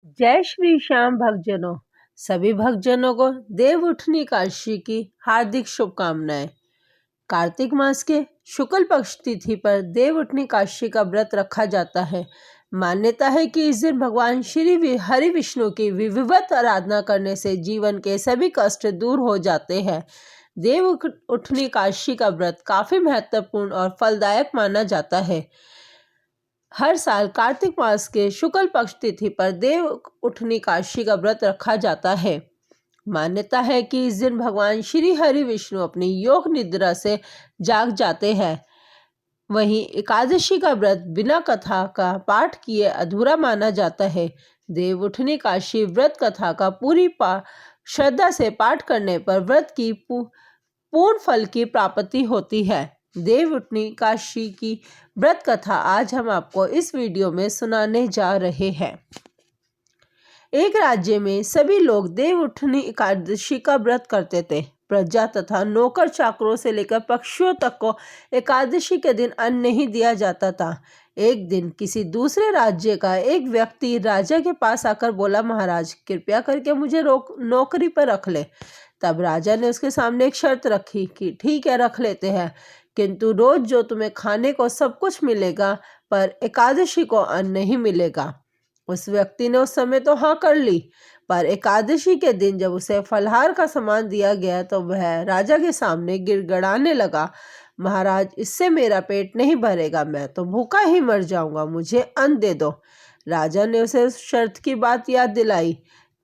जय श्री श्याम भक्तजनों। सभी भक्तजनों को देव उठनी एकादशी की हार्दिक शुभकामनाएं। कार्तिक मास के शुक्ल पक्ष तिथि पर देव उठनी एकादशी का व्रत रखा जाता है। मान्यता है कि इस दिन भगवान श्री हरि विष्णु की विधिवत आराधना करने से जीवन के सभी कष्ट दूर हो जाते हैं। देव उठनी एकादशी का व्रत काफी महत्वपूर्ण और फलदायक माना जाता है। हर साल कार्तिक मास के शुक्ल पक्ष तिथि पर देव उठनी एकादशी का व्रत रखा जाता है। मान्यता है कि इस दिन भगवान श्री हरि विष्णु अपनी योग निद्रा से जाग जाते हैं। वहीं एकादशी का व्रत बिना कथा का पाठ किए अधूरा माना जाता है। देव उठनी एकादशी व्रत कथा का पूरी श्रद्धा से पाठ करने पर व्रत की पूर्ण फल की प्राप्ति होती है। देव उठनी एकादशी की व्रत कथा आज हम आपको इस वीडियो में सुनाने जा रहे हैं। एक राज्य में सभी लोग देव उठनी एकादशी का व्रत करते थे। प्रजा तथा नौकर चाकरों से लेकर पक्षियों तक को एकादशी के दिन अन्न नहीं दिया जाता था। एक दिन किसी दूसरे राज्य का एक व्यक्ति राजा के पास आकर बोला, महाराज कृपया करके मुझे नौकरी पर रख ले। तब राजा ने उसके सामने एक शर्त रखी कि ठीक है, रख लेते हैं, किंतु रोज जो तुम्हें खाने को सब कुछ मिलेगा पर एकादशी को अन्न नहीं मिलेगा। उस व्यक्ति ने उस समय तो हाँ कर ली, पर एकादशी के दिन जब उसे फलहार का सामान दिया गया तो वह राजा के सामने गिड़गिड़ाने लगा, महाराज इससे मेरा पेट नहीं भरेगा, मैं तो भूखा ही मर जाऊंगा, मुझे अन्न दे दो। राजा ने उसे उस शर्त की बात याद दिलाई,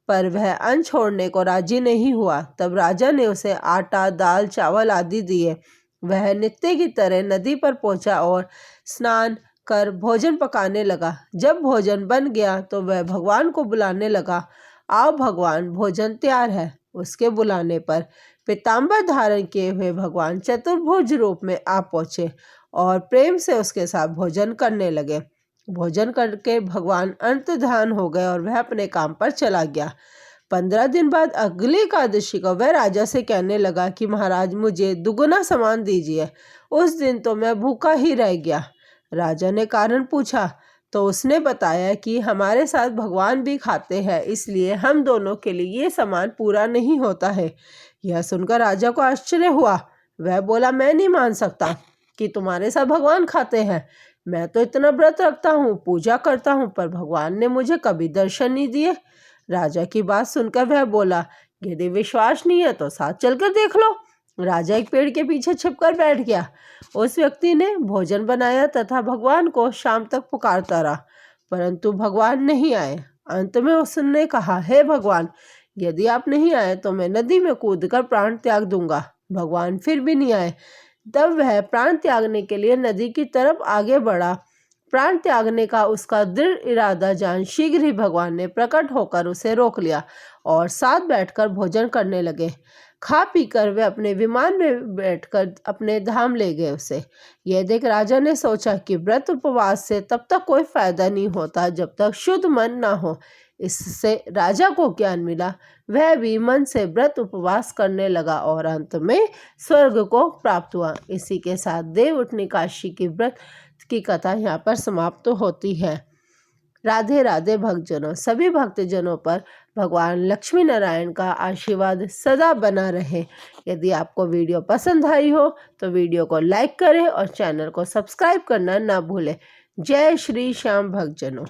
पर वह अन्न छोड़ने को राजी नहीं हुआ। तब राजा ने उसे आटा, दाल, चावल आदि दिए। वह नित्य की तरह नदी पर पहुंचा और स्नान कर भोजन पकाने लगा। जब भोजन बन गया तो वह भगवान को बुलाने लगा, आओ भगवान भोजन तैयार है। उसके बुलाने पर पीताम्बर धारण किए हुए भगवान चतुर्भुज रूप में आ पहुंचे और प्रेम से उसके साथ भोजन करने लगे। भोजन करके भगवान अंतर्ध्यान हो गए और वह अपने काम पर चला गया। 15 दिन बाद अगली एकादशी को वह राजा से कहने लगा कि महाराज मुझे दुगुना सामान दीजिए, उस दिन तो मैं भूखा ही रह गया। राजा ने कारण पूछा तो उसने बताया कि हमारे साथ भगवान भी खाते हैं, इसलिए हम दोनों के लिए ये सामान पूरा नहीं होता है। यह सुनकर राजा को आश्चर्य हुआ। वह बोला, मैं नहीं मान सकता कि तुम्हारे साथ भगवान खाते हैं। मैं तो इतना व्रत रखता हूँ, पूजा करता हूँ, पर भगवान ने मुझे कभी दर्शन नहीं दिए। राजा की बात सुनकर वह बोला, यदि विश्वास नहीं है तो साथ चलकर देख लो। राजा एक पेड़ के पीछे छिपकर बैठ गया। उस व्यक्ति ने भोजन बनाया तथा भगवान को शाम तक पुकारता रहा, परंतु भगवान नहीं आए। अंत में उसने कहा, हे भगवान, यदि आप नहीं आए तो मैं नदी में कूदकर प्राण त्याग दूंगा। भगवान फिर भी नहीं आए। तब वह प्राण त्यागने के लिए नदी की तरफ आगे बढ़ा। प्राण त्यागने का उसका दृढ़ इरादा जान शीघ्र ही भगवान ने प्रकट होकर उसे रोक लिया और साथ बैठकर भोजन करने लगे। खा पीकर वे अपने विमान में बैठकर अपने धाम ले गए उसे। यह देख राजा ने सोचा कि व्रत उपवास से तब तक कोई फायदा नहीं होता जब तक शुद्ध मन ना हो। इससे राजा को ज्ञान मिला। वह भी मन से व्रत उपवास करने लगा और अंत में स्वर्ग को प्राप्त हुआ। इसी के साथ देव उठनी एकादशी की व्रत की कथा यहाँ पर समाप्त होती है। राधे राधे भक्तजनों। सभी भक्तजनों पर भगवान लक्ष्मी नारायण का आशीर्वाद सदा बना रहे। यदि आपको वीडियो पसंद आई हो तो वीडियो को लाइक करें और चैनल को सब्सक्राइब करना ना भूलें। जय श्री श्याम भक्तजनों।